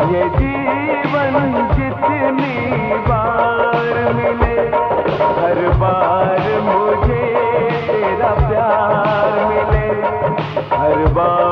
ये जीवन जितनी बार मिले, हर बार मुझे तेरा प्यार मिले, हर बार